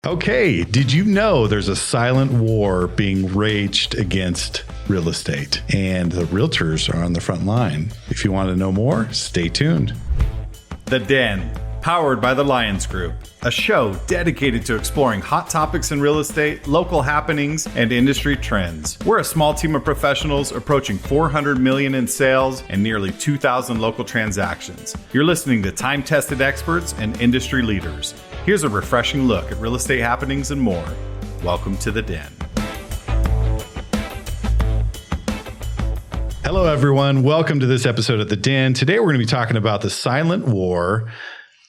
Okay, did you know there's a silent war being waged against real estate? And the realtors are on the front line. If you want to know more, stay tuned. The Den, powered by the Lyons Group, a show dedicated to exploring hot topics in real estate, local happenings, and industry trends. We're a small team of professionals approaching $400 million in sales and nearly 2,000 local transactions. You're listening to time-tested experts and industry leaders. Here's a refreshing look at real estate happenings and more. Welcome to The Den. Hello, everyone. Welcome to this episode of The Den. Today, we're going to be talking about the silent war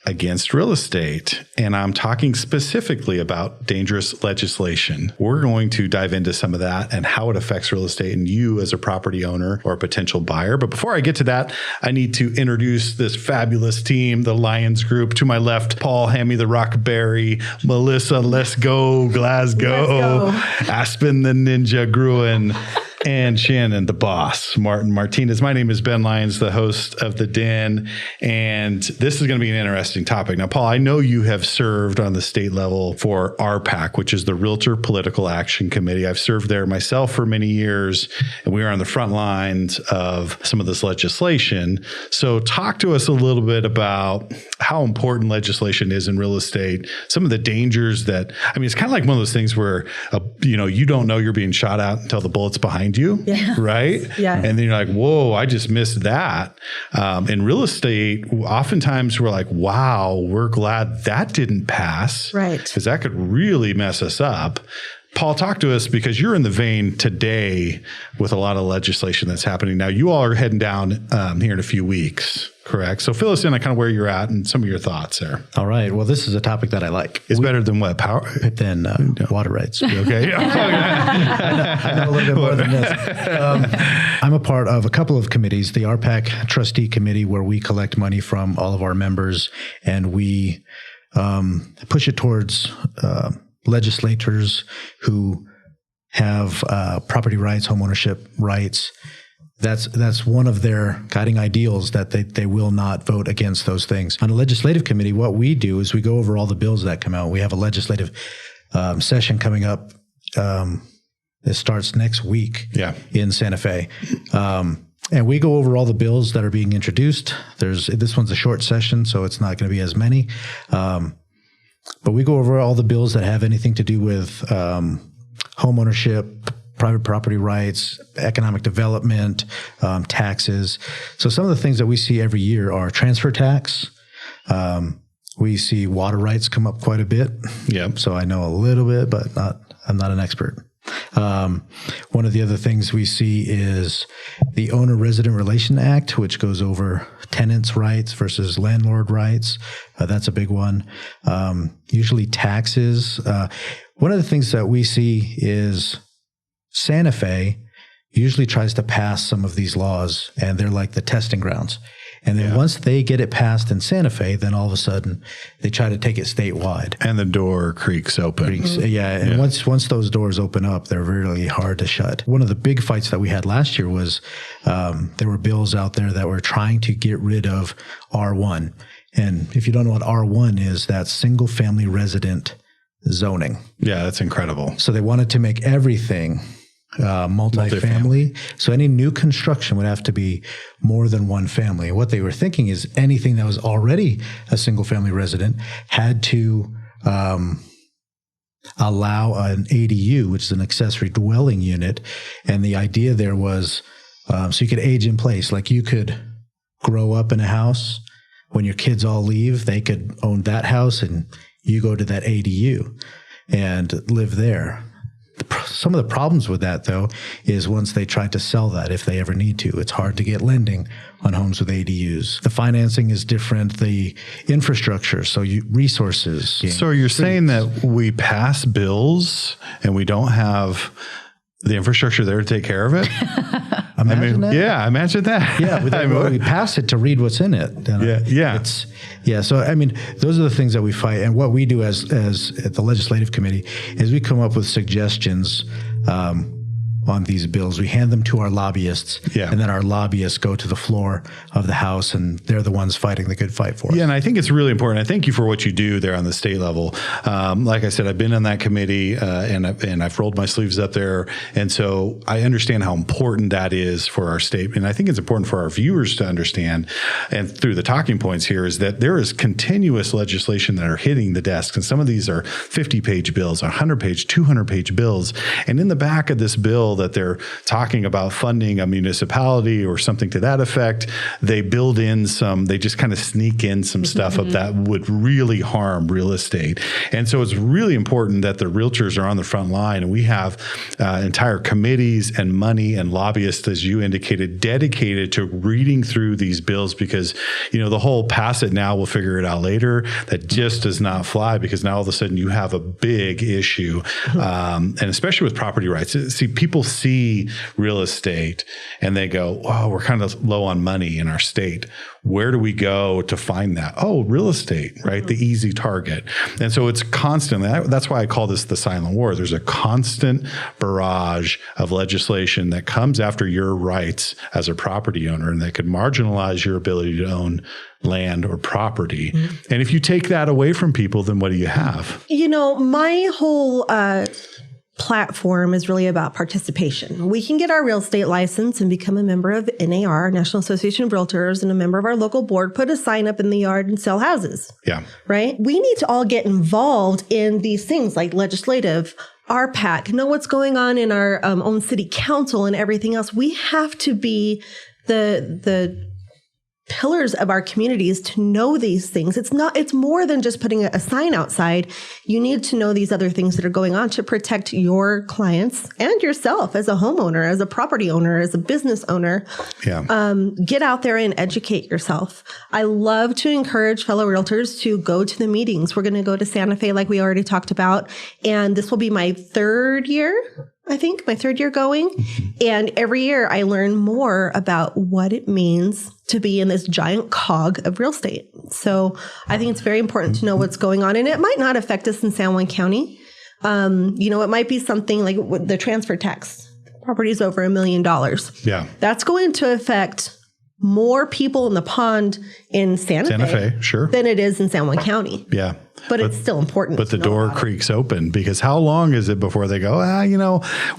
against real estate. And I'm talking specifically about dangerous legislation. We're going to dive into some of that and how it affects real estate and you as a property owner or a potential buyer. But before I get to that, I need to introduce this fabulous team, the Lyons Group. To my left, Paul, hand me the rockberry, Melissa, let's go, Glasgow, Aspen, the ninja, Groen, and Shannon, the boss, Martin Martinez. My name is Ben Lyons, the host of The Den, and this is going to be an interesting topic. Now, Paul, I know you have served on the state level for RPAC, which is the Realtor Political Action Committee. I've served there myself for many years, and we are on the front lines of some of this legislation. So talk to us a little bit about how important legislation is in real estate, some of the dangers that, I mean, it's kind of like one of those things where, you don't know you're being shot at until the bullet's behind you, right? Yeah. And then you're like, whoa, I just missed that. In real estate, oftentimes we're like, wow, we're glad that didn't pass. Right. Because that could really mess us up. Paul, talk to us because you're in the vein today with a lot of legislation that's happening. Now, you all are heading down here in a few weeks, correct? So fill us in on kind of where you're at and some of your thoughts there. All right. Well, this is a topic that I like. It's better than what? Power? Than water rights. Okay. I know a little bit more than this. I'm a part of a couple of committees, the RPAC Trustee Committee, where we collect money from all of our members and we push it towards legislators who have property rights, homeownership rights. That's one of their guiding ideals, that they will not vote against those things. On a legislative committee, what we do is we go over all the bills that come out. We have a legislative session coming up. It starts next week in Santa Fe. And we go over all the bills that are being introduced. This one's a short session, so it's not going to be as many. But we go over all the bills that have anything to do with homeownership, private property rights, economic development, taxes. So some of the things that we see every year are transfer tax. We see water rights come up quite a bit. Yeah. So I know a little bit, but I'm not an expert. One of the other things we see is the Owner-Resident Relation Act, which goes over tenants' rights versus landlord rights. That's a big one. Usually taxes. One of the things that we see is Santa Fe usually tries to pass some of these laws, and they're like the testing grounds. And then once they get it passed in Santa Fe, then all of a sudden they try to take it statewide. And the door creaks open. And once those doors open up, they're really hard to shut. One of the big fights that we had last year was there were bills out there that were trying to get rid of R1. And if you don't know what R1 is, that's single family resident zoning. Yeah, that's incredible. So they wanted to make everything multifamily. So any new construction would have to be more than one family. And what they were thinking is anything that was already a single family resident had to allow an ADU, which is an accessory dwelling unit. And the idea there was so you could age in place. Like you could grow up in a house. When your kids all leave, they could own that house and you go to that ADU and live there. Some of the problems with that, though, is once they try to sell that, if they ever need to, it's hard to get lending on homes with ADUs. The financing is different, the infrastructure, so resources. So you're saying that we pass bills and we don't have the infrastructure there to take care of it? Imagine that. Yeah, imagine that. Yeah, we pass it to read what's in it. So I mean, those are the things that we fight, and what we do as at the legislative committee is we come up with suggestions on these bills. We hand them to our lobbyists, and then our lobbyists go to the floor of the House, and they're the ones fighting the good fight for us. Yeah, and I think it's really important. I thank you for what you do there on the state level. Like I said, I've been on that committee, and I've rolled my sleeves up there, and so I understand how important that is for our state. And I think it's important for our viewers to understand, and through the talking points here, is that there is continuous legislation that are hitting the desks, and some of these are 50-page bills, 100-page, 200-page bills, and in the back of this bill that they're talking about funding a municipality or something to that effect, they build in they just kind of sneak in some stuff of that would really harm real estate. And so it's really important that the realtors are on the front line, and we have entire committees and money and lobbyists, as you indicated, dedicated to reading through these bills, because, the whole pass it now, we'll figure it out later, that just does not fly, because now all of a sudden you have a big issue. And especially with property rights. See, people see real estate and they go, "Oh, we're kind of low on money in our state. Where do we go to find that?" Oh, real estate, right? The easy target. And so it's constantly, that's why I call this the silent war. There's a constant barrage of legislation that comes after your rights as a property owner, and that could marginalize your ability to own land or property. And if you take that away from people, then what do you have? My whole platform is really about participation. We can get our real estate license and become a member of NAR, National Association of Realtors, and a member of our local board, put a sign up in the yard and sell houses. Yeah. Right? We need to all get involved in these things like legislative, RPAC, know what's going on in our own city council and everything else. We have to be the pillars of our communities to know these things. It's more than just putting a sign outside. You need to know these other things that are going on to protect your clients and yourself as a homeowner, as a property owner, as a business owner. Yeah. Get out there and educate yourself. I love to encourage fellow realtors to go to the meetings. We're going to go to Santa Fe, like we already talked about. And this will be my third year. I think my third year going. And every year I learn more about what it means to be in this giant cog of real estate. So I think it's very important to know what's going on. And it might not affect us in San Juan County. It might be something like the transfer tax. Properties over $1 million. Yeah. That's going to affect more people in the pond in Santa Fe, sure, than it is in San Juan County. Yeah. But it's still important. But the door creaks open, because how long is it before they go,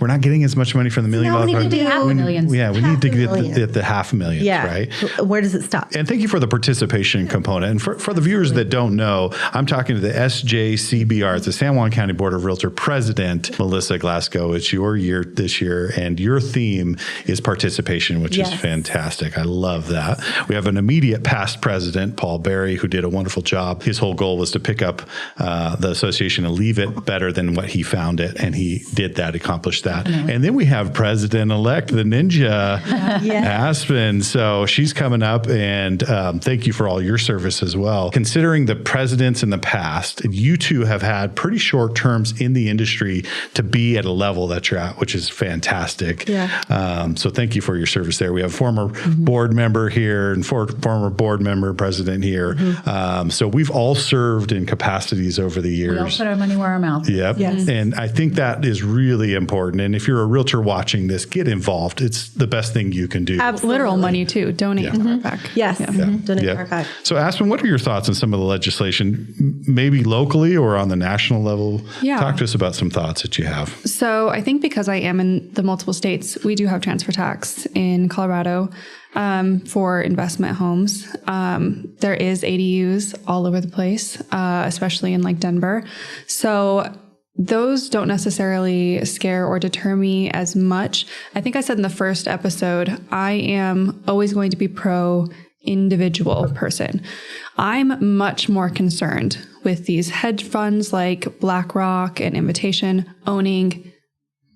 we're not getting as much money from the $1 million. We need to do half a million. Yeah, we need to get the $500,000, right? Where does it stop? And thank you for the participation component. And for the viewers that don't know, I'm talking to the SJCBR, it's the San Juan County Board of Realtor President, Melissa Glasgow. It's your year this year, and your theme is participation, which is fantastic. I love that. We have an immediate past president, Paul Berry, who did a wonderful job. His whole goal was to pick up the association and leave it better than what he found it. And he did that, accomplished that. Mm-hmm. And then we have President-elect, the Ninja, Aspen. So she's coming up, and thank you for all your service as well. Considering the presidents in the past, you two have had pretty short terms in the industry to be at a level that you're at, which is fantastic. Yeah. So thank you for your service there. We have a former board member here and former board member, president here. So we've all served in capacities over the years. We all put our money where our mouth is. Yep. Yes. And I think that is really important. And if you're a realtor watching this, get involved. It's the best thing you can do. Absolutely. Literal money too. Donate to RPAC. Yes. Yeah. Donate to RPAC. So Aspen, what are your thoughts on some of the legislation, maybe locally or on the national level? Yeah. Talk to us about some thoughts that you have. So I think because I am in the multiple states, we do have transfer tax in Colorado for investment homes. There is ADUs all over the place, especially in like Denver. So those don't necessarily scare or deter me as much. I think I said in the first episode, I am always going to be pro individual person. I'm much more concerned with these hedge funds like BlackRock and Invitation owning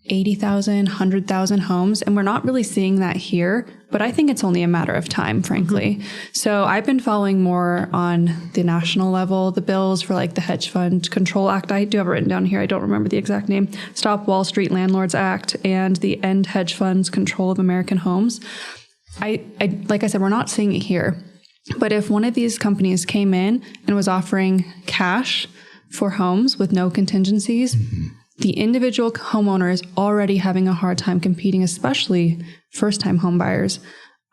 80,000, 100,000 homes. And we're not really seeing that here, but I think it's only a matter of time, frankly. So I've been following more on the national level, the bills for like the Hedge Fund Control Act. I do have it written down here. I don't remember the exact name. Stop Wall Street Landlords Act and the End Hedge Funds Control of American Homes. I like I said, we're not seeing it here. But if one of these companies came in and was offering cash for homes with no contingencies, the individual homeowner is already having a hard time competing, especially first-time home buyers.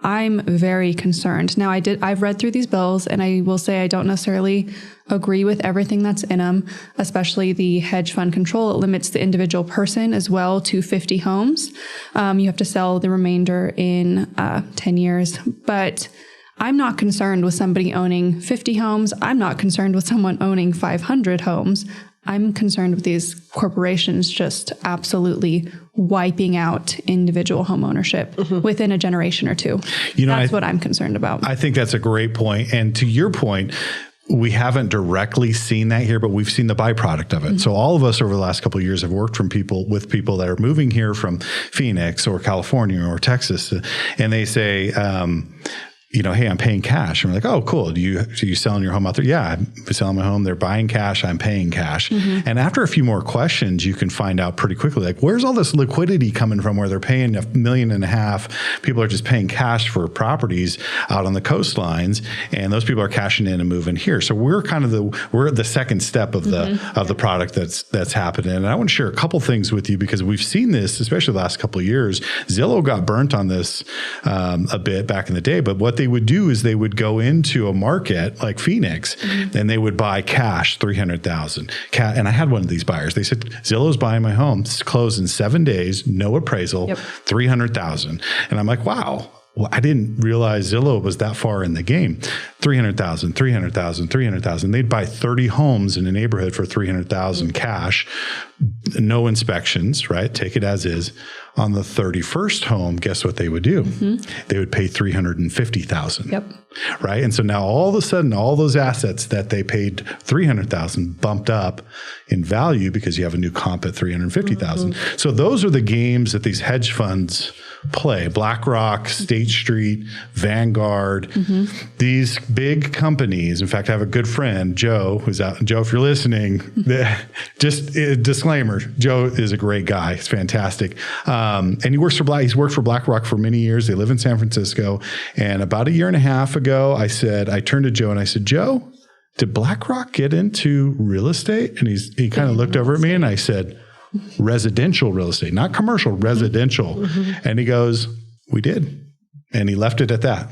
I'm very concerned. Now, I've read through these bills, and I will say I don't necessarily agree with everything that's in them, especially the hedge fund control. It limits the individual person as well to 50 homes. You have to sell the remainder in 10 years. But I'm not concerned with somebody owning 50 homes. I'm not concerned with someone owning 500 homes. I'm concerned with these corporations just absolutely wiping out individual home ownership within a generation or two. That's what I'm concerned about. I think that's a great point. And to your point, we haven't directly seen that here, but we've seen the byproduct of it. So all of us over the last couple of years have worked with people that are moving here from Phoenix or California or Texas, and they say, hey, I'm paying cash. And we're like, oh, cool. Are you selling your home out there? Yeah, I'm selling my home. They're buying cash. I'm paying cash. And after a few more questions, you can find out pretty quickly, like, where's all this liquidity coming from where they're paying $1.5 million? People are just paying cash for properties out on the coastlines, and those people are cashing in and moving here. So we're kind of we're the second step of the product that's happening. And I want to share a couple things with you because we've seen this, especially the last couple of years. Zillow got burnt on this a bit back in the day, but what they would do is they would go into a market like Phoenix and they would buy cash $300,000. And I had one of these buyers. They said, Zillow's buying my home. It's closed in 7 days, no appraisal, $300,000. And I'm like, wow. Well, I didn't realize Zillow was that far in the game. $300,000. They'd buy 30 homes in a neighborhood for $300,000 cash, no inspections, right? Take it as is. On the 31st home, guess what they would do? They would pay $350,000. Right. And so now all of a sudden, all those assets that they paid $300,000 bumped up in value because you have a new comp at $350,000. So those are the games that these hedge funds play. BlackRock, State Street, Vanguard, these big companies. In fact, I have a good friend, Joe, who's out. Joe, if you're listening, just a disclaimer, Joe is a great guy. He's fantastic. And he's worked for BlackRock for many years. They live in San Francisco. And about 1.5 years ago, I turned to Joe and I said, Joe, did BlackRock get into real estate? And he kind of looked over at me and I said, residential real estate, not commercial, residential. And he goes, we did. And he left it at that.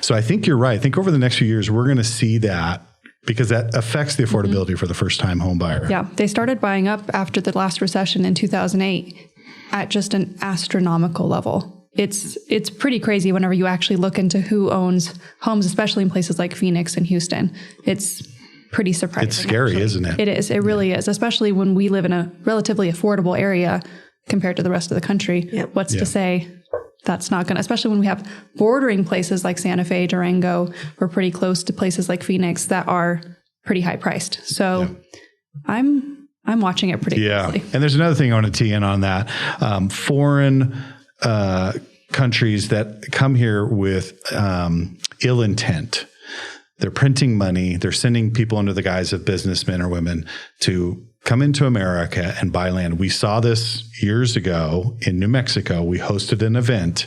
So I think you're right. I think over the next few years, we're going to see that because that affects the affordability for the first-time home buyer. Yeah. They started buying up after the last recession in 2008 at just an astronomical level. It's pretty crazy whenever you actually look into who owns homes, especially in places like Phoenix and Houston. It's pretty surprising. It's scary, actually. Isn't it? It is. It really is, especially when we live in a relatively affordable area compared to the rest of the country. What's to say that's not going to, especially when we have bordering places like Santa Fe, Durango, we're pretty close to places like Phoenix that are pretty high priced. So I'm watching it pretty closely. And there's another thing I want to tee in on that. Foreign countries that come here with ill intent. They're printing money. They're sending people under the guise of businessmen or women to come into America and buy land. We saw this years ago in New Mexico. We hosted an event,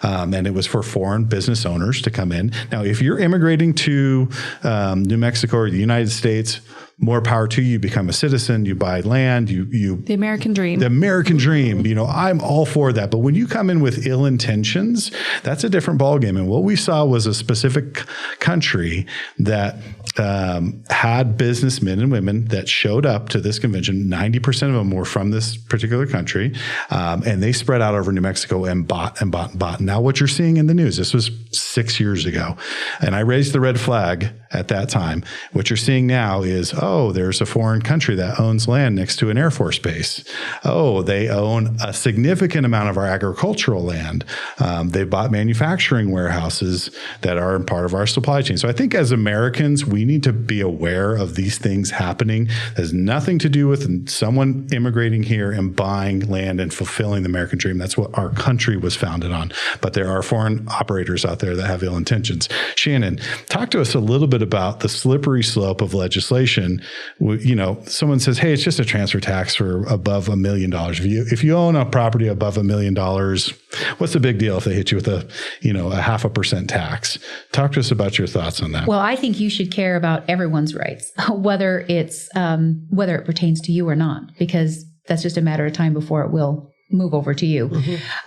and it was for foreign business owners to come in. Now, if you're immigrating to New Mexico or the United States, more power to you. Become a citizen. You buy land. The American dream. The American dream. I'm all for that. But when you come in with ill intentions, that's a different ballgame. And what we saw was a specific country that had businessmen and women that showed up to this convention. 90% of them were from this particular country, and they spread out over New Mexico and bought and bought and bought. Now, what you're seeing in the news, this was 6 years ago, and I raised the red flag at that time. What you're seeing now is, there's a foreign country that owns land next to an Air Force base. They own a significant amount of our agricultural land. They bought manufacturing warehouses that are part of our supply chain. So I think as Americans, we need to be aware of these things happening. It has nothing to do with someone immigrating here and buying land and fulfilling the American dream. That's what our country was founded on. But there are foreign operators out there that have ill intentions. Shannon, talk to us a little bit about the slippery slope of legislation. Someone says, hey, it's just a transfer tax for above $1 million. If you own a property above $1 million, what's the big deal if they hit you with a 0.5% tax? Talk to us about your thoughts on that. Well, I think you should care about everyone's rights, whether it pertains to you or not, because just a matter of time before it will move over to you.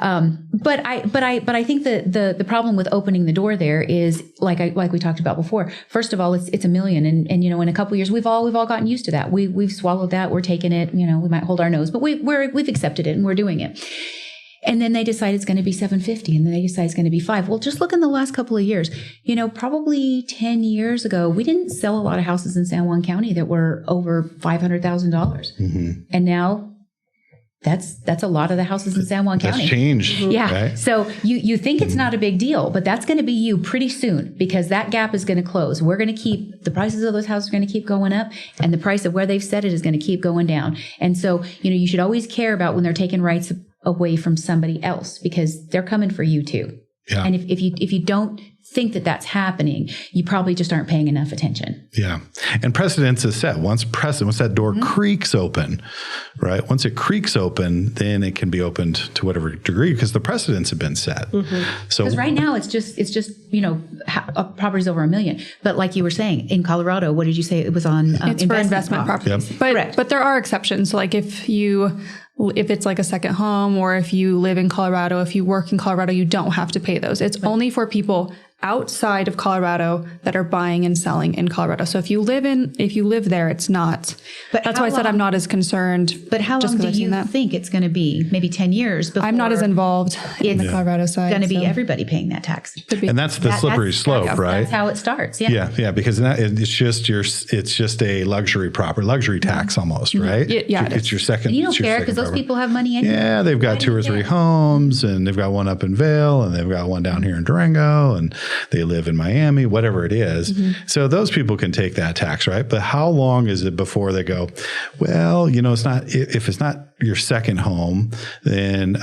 But I think that the problem with opening the door there is like we talked about before. First of all, it's $1 million, and in a couple of years we've all gotten used to that. We've swallowed that. We're taking it. We might hold our nose, but we've accepted it and we're doing it. And then they decide it's going to be $750, and then they decide it's going to be $5. Well, just look in the last couple of years. Probably 10 years ago, we didn't sell a lot of houses in San Juan County that were over $500,000, and now that's a lot of the houses in San Juan County. That's changed. Yeah. Right? So you think it's not a big deal, but that's going to be you pretty soon, because that gap is going to close. We're going to keep the prices of those houses are going to keep going up, and the price of where they've set it is going to keep going down. And so, you should always care about when they're taking rights away from somebody else, because they're coming for you too. Yeah. And if you don't think that that's happening, you probably just aren't paying enough attention. Yeah. And precedence is set. Once that door creaks open, right? Once it creaks open, then it can be opened to whatever degree, because the precedents have been set. So because right now it's just properties over $1 million. But like you were saying, in Colorado, what did you say it was on? It's for investment properties. Yep. But there are exceptions. So like if it's like a second home, or if you live in Colorado, if you work in Colorado, you don't have to pay those. It's only for people outside of Colorado that are buying and selling in Colorado. So if you live there, it's not. But that's why I said I'm not as concerned. But how long do you think it's going to be? Maybe 10 years before? I'm not as involved in the Colorado side. It's going to be everybody paying that tax. And that's the slippery slope, right? That's how it starts. Yeah. Yeah. Because it's just a luxury tax almost, right? Yeah. It's your second. And you don't care because those people have money anyway. Yeah. They've got 2 or 3 homes, and they've got one up in Vail, and they've got one down here in Durango, and they live in Miami, whatever it is. So those people can take that tax, right? But how long is it before they go, well, it's not, if it's not your second home, then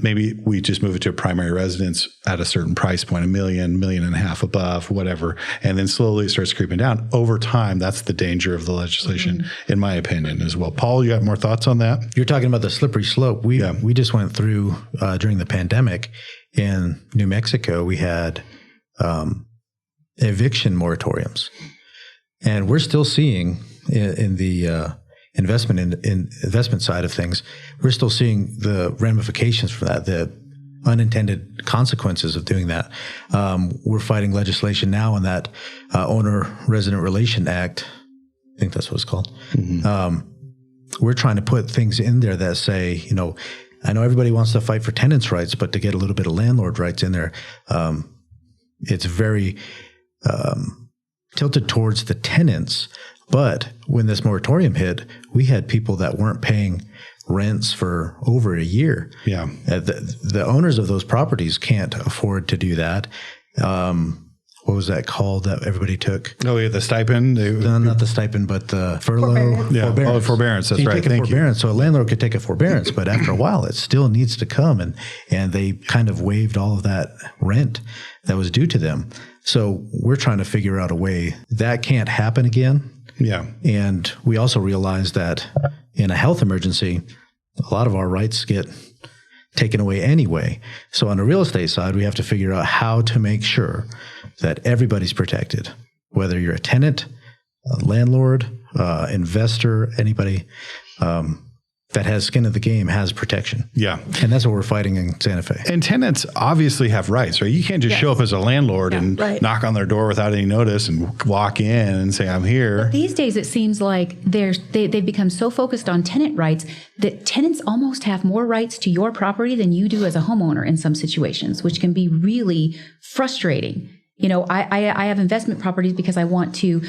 maybe we just move it to a primary residence at a certain price point, $1 million, $1.5 million above, whatever. And then slowly it starts creeping down. Over time, that's the danger of the legislation, in my opinion, as well. Paul, you got more thoughts on that? You're talking about the slippery slope. We just went through during the pandemic in New Mexico. We had eviction moratoriums, and we're still seeing in the investment side of things, we're still seeing the ramifications for that, the unintended consequences of doing that. We're fighting legislation now on that Owner-Resident Relation Act. I think that's what it's called. We're trying to put things in there that say, I know everybody wants to fight for tenants' rights, but to get a little bit of landlord rights in there, it's very tilted towards the tenants. But when this moratorium hit, we had people that weren't paying rents for over a year. Yeah. The owners of those properties can't afford to do that. What was that called that everybody took? Oh, yeah, the stipend? No, not the stipend, but the furlough. Forbearance. Oh, forbearance. That's right. Thank you. So a landlord could take a forbearance, but after a while, it still needs to come. And they kind of waived all of that rent that was due to them. So we're trying to figure out a way that can't happen again. Yeah. And we also realize that in a health emergency, a lot of our rights get taken away anyway. So on the real estate side, we have to figure out how to make sure that everybody's protected, whether you're a tenant, a landlord, investor, anybody that has skin in the game has protection. Yeah. And that's what we're fighting in Santa Fe. And tenants obviously have rights, right? You can't just show up as a landlord and knock on their door without any notice and walk in and say, I'm here. But these days, it seems like they've become so focused on tenant rights that tenants almost have more rights to your property than you do as a homeowner in some situations, which can be really frustrating. I have investment properties because I want to,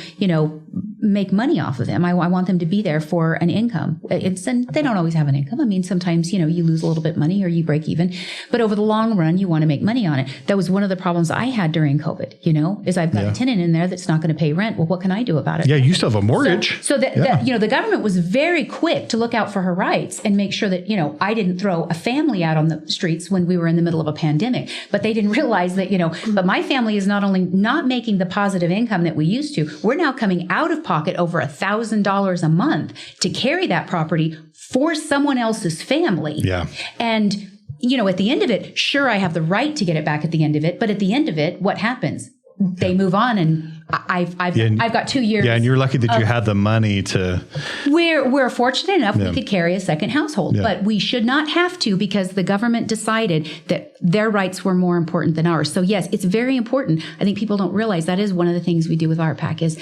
make money off of them. I want them to be there for an income. And they don't always have an income. I mean, sometimes, you lose a little bit of money or you break even, but over the long run, you want to make money on it. That was one of the problems I had during COVID, is I've got a tenant in there that's not going to pay rent. Well, what can I do about it? Yeah. You still have a mortgage. So the government was very quick to look out for her rights and make sure that, I didn't throw a family out on the streets when we were in the middle of a pandemic, but they didn't realize that, but my family is not only not making the positive income that we used to, we're now coming out of pocket over $1,000 a month to carry that property for someone else's family. Yeah. And, at the end of it, sure, I have the right to get it back at the end of it. But at the end of it, what happens? They move on and I've got 2 years. Yeah, and you're lucky that you had the money to. We're fortunate enough we could carry a second household, but we should not have to because the government decided that their rights were more important than ours. So yes, it's very important. I think people don't realize that is one of the things we do with RPAC is,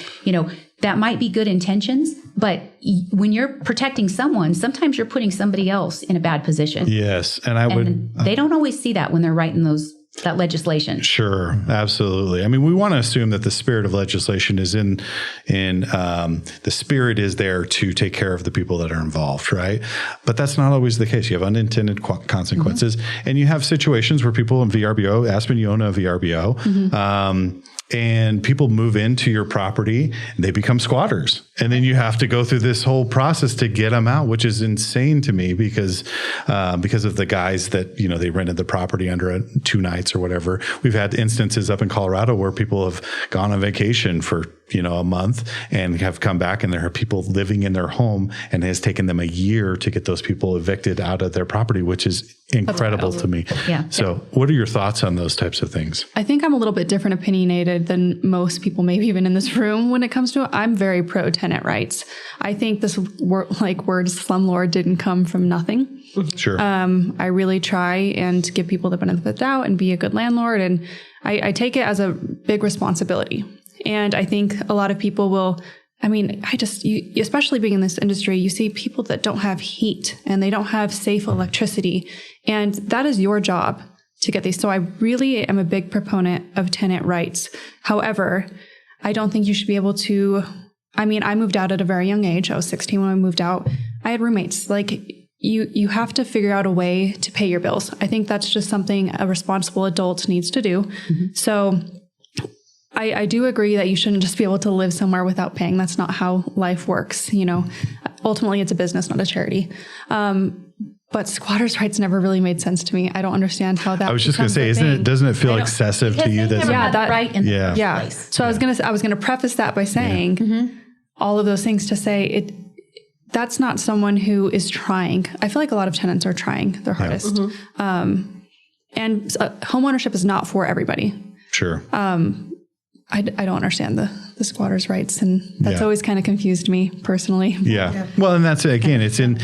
that might be good intentions, but when you're protecting someone, sometimes you're putting somebody else in a bad position. Yes, and they don't always see that when they're writing that legislation. Sure, absolutely. I mean, we want to assume that the spirit of legislation is in the spirit is there to take care of the people that are involved, right? But that's not always the case. You have unintended consequences, and you have situations where people in VRBO, Aspen, you own a VRBO, and people move into your property, and they become squatters. And then you have to go through this whole process to get them out, which is insane to me because of the guys that, they rented the property under 2 nights or whatever. We've had instances up in Colorado where people have gone on vacation for, a month and have come back, and there are people living in their home, and it has taken them a year to get those people evicted out of their property, which is incredible to me. Yeah. So what are your thoughts on those types of things? I think I'm a little bit different opinionated than most people, maybe even in this room when it comes to it. I'm very pro tenant rights. I think this word slumlord didn't come from nothing. Sure. I really try and give people the benefit of the doubt and be a good landlord. And I take it as a big responsibility. And I think a lot of people will, especially being in this industry, you see people that don't have heat and they don't have safe electricity. And that is your job to get these. So I really am a big proponent of tenant rights. However, I don't think you should be able to, I moved out at a very young age. I was 16 when I moved out. I had roommates. You have to figure out a way to pay your bills. I think that's just something a responsible adult needs to do. So I do agree that you shouldn't just be able to live somewhere without paying. That's not how life works. Ultimately it's a business, not a charity. But squatters' rights never really made sense to me. I don't understand how that. I was just going to say, doesn't it feel excessive to you? That So I was going to preface that by saying all of those things to say that's not someone who is trying. I feel like a lot of tenants are trying their hardest. And homeownership is not for everybody. Sure. I don't understand the squatters' rights, and that's always kind of confused me personally. Yeah. Well, and that's again, it's been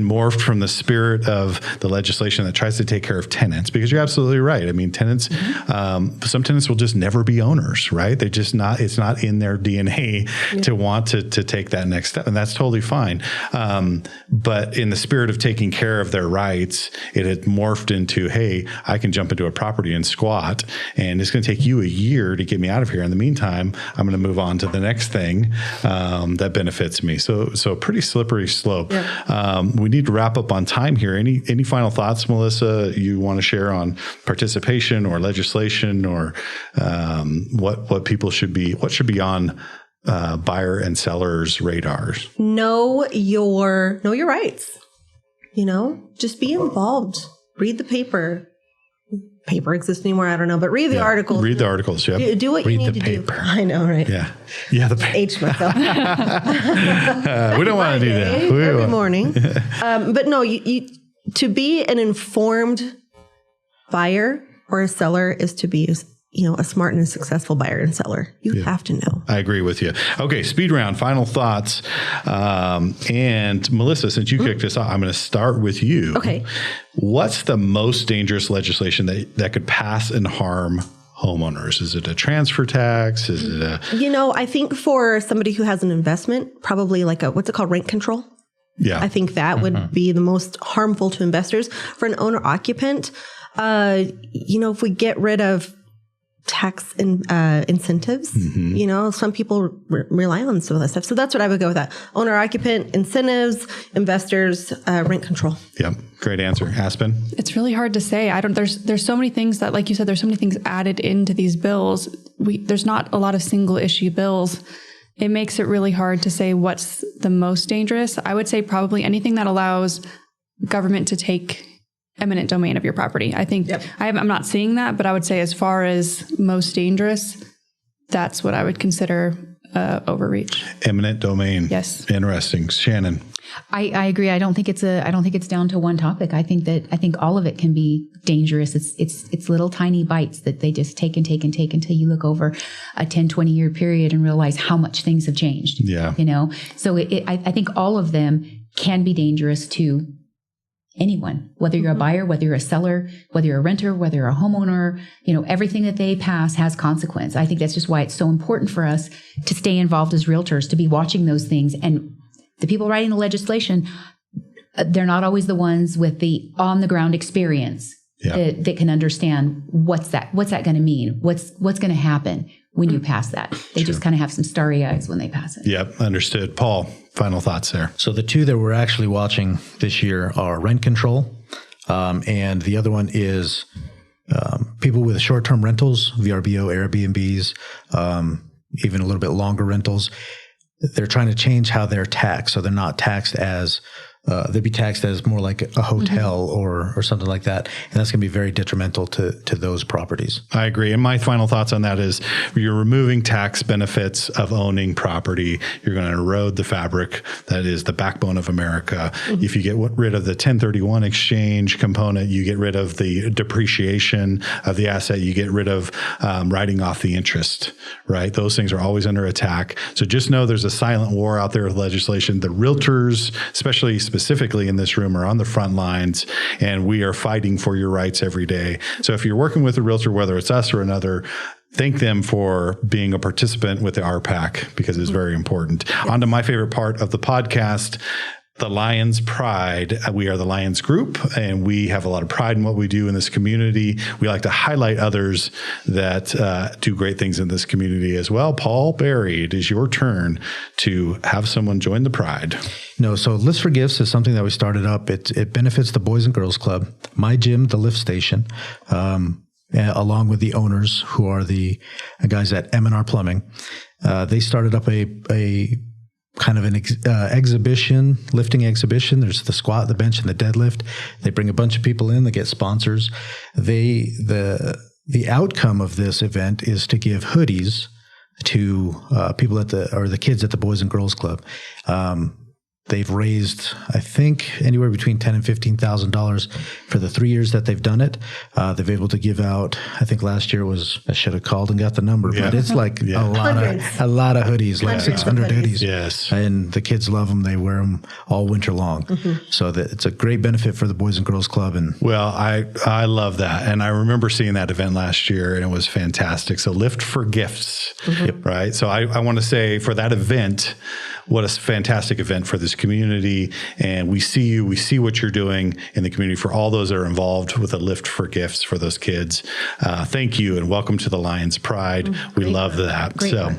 morphed from the spirit of the legislation that tries to take care of tenants, because you're absolutely right. I mean, tenants, some tenants will just never be owners, right? It's not in their DNA to want to take that next step, and that's totally fine. But in the spirit of taking care of their rights, it had morphed into, hey, I can jump into a property and squat, and it's going to take you a year to get me out of here. In the meantime, I'm going to move on to the next thing that benefits me. So pretty slippery slope. Yeah. We need to wrap up on time here. Any final thoughts, Melissa, you want to share on participation or legislation, or what should be on buyer and sellers' radars? Know your rights. Just be involved. Read the paper. Paper exists anymore, I don't know, but read the articles. Read the articles, yeah. Do what you need to do. I know, right? Yeah. Yeah, the paper. H myself. We don't want to do that. Every morning. But no, you to be an informed buyer or a seller is to be a smart and a successful buyer and seller. You have to know. I agree with you. Okay, speed round, final thoughts. And Melissa, since you kicked us off, I'm going to start with you. Okay. What's the most dangerous legislation that could pass and harm homeowners? Is it a transfer tax? Is it a... I think for somebody who has an investment, probably like what's it called? Rent control. Yeah. I think that would be the most harmful to investors. For an owner occupant, if we get rid of tax incentives, some people rely on some of that stuff. So that's what I would go with that. Owner occupant incentives, investors, rent control. Yep. Great answer. Aspen? It's really hard to say. There's so many things that, like you said, there's so many things added into these bills. There's not a lot of single issue bills. It makes it really hard to say what's the most dangerous. I would say probably anything that allows government to take eminent domain of your property. I think I'm not seeing that, but I would say as far as most dangerous, that's what I would consider overreach. Eminent domain. Yes. Interesting. Shannon? I agree. I don't think it's down to one topic. I think all of it can be dangerous. It's little tiny bites that they just take until you look over a 10, 20 year period and realize how much things have changed. Yeah. So I think all of them can be dangerous to anyone, whether you're a buyer, whether you're a seller, whether you're a renter, whether you're a homeowner, everything that they pass has consequence. I think that's just why it's so important for us to stay involved as realtors, to be watching those things. And the people writing the legislation, they're not always the ones with the on the ground experience that can understand what's that going to mean? What's going to happen when you pass that? They just kind of have some starry eyes when they pass it. Yep. Understood. Paul, final thoughts there. So the two that we're actually watching this year are rent control. And the other one is people with short-term rentals, VRBO, Airbnbs, even a little bit longer rentals. They're trying to change how they're taxed. So they're not taxed as they'd be taxed as more like a hotel or something like that. And that's going to be very detrimental to those properties. I agree. And my final thoughts on that is you're removing tax benefits of owning property. You're going to erode the fabric that is the backbone of America. Mm-hmm. If you get rid of the 1031 exchange component, you get rid of the depreciation of the asset, you get rid of writing off the interest, right? Those things are always under attack. So just know there's a silent war out there with legislation. The realtors, specifically in this room, are on the front lines, and we are fighting for your rights every day. So if you're working with a realtor, whether it's us or another, thank them for being a participant with the RPAC, because it's very important. Yes. On to my favorite part of the podcast, the Lyons Pride. We are the Lyons Group, and we have a lot of pride in what we do in this community. We like to highlight others that do great things in this community as well. Paul Berry, it is your turn to have someone join the Pride. No, so List for Gifts is something that we started up. It benefits the Boys and Girls Club, my gym, the lift station, along with the owners, who are the guys at M&R Plumbing. They started up a kind of an exhibition, lifting exhibition. There's the squat, the bench, and the deadlift. They bring a bunch of people in. They get sponsors. The outcome of this event is to give hoodies to people at the kids at the Boys and Girls Club. They've raised, I think, anywhere between $10,000 and $15,000 for the 3 years that they've done it. They've been able to give out, I think last year was, I should have called and got the number, but it's like a lot of hoodies, like 600 hoodies. Yes. And the kids love them. They wear them all winter long. Mm-hmm. So it's a great benefit for the Boys and Girls Club. And well, I love that. And I remember seeing that event last year, and it was fantastic. So Lift for Gifts, right? So I want to say for that event, what a fantastic event for this community. And we see you, we see what you're doing in the community. For all those that are involved with a Lift for Gifts for those kids, thank you, and welcome to the Lyons Pride. We love that. So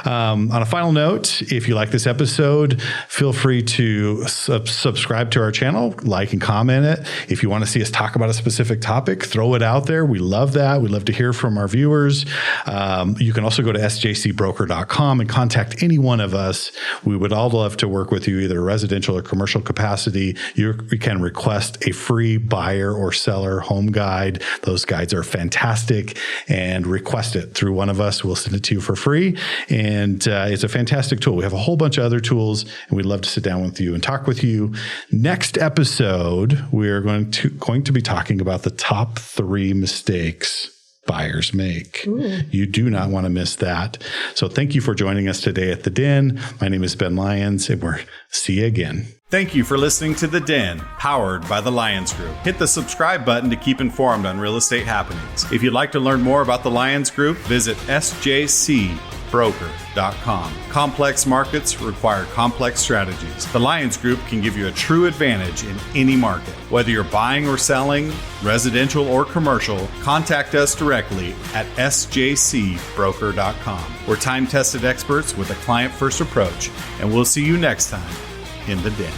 on a final note, if you like this episode, feel free to subscribe to our channel, like and comment it. If you want to see us talk about a specific topic, throw it out there. We love that. We love to hear from our viewers. You can also go to sjcbroker.com and contact any one of us. We would all love to work with you, either residential or commercial capacity. You can request a free buyer or seller home guide. Those guides are fantastic, and request it through one of us. We'll send it to you for free. And it's a fantastic tool. We have a whole bunch of other tools, and we'd love to sit down with you and talk with you. Next episode, we're going to be talking about the top 3 mistakes buyers make. Ooh. You do not want to miss that. So thank you for joining us today at The Den. My name is Ben Lyons, and we'll see you again. Thank you for listening to The Den, powered by the Lyons Group. Hit the subscribe button to keep informed on real estate happenings. If you'd like to learn more about the Lyons Group, visit sjcbroker.com. Complex markets require complex strategies. The Lyons Group can give you a true advantage in any market. Whether you're buying or selling, residential or commercial, contact us directly at sjcbroker.com. We're time-tested experts with a client-first approach, and we'll see you next time in The Den.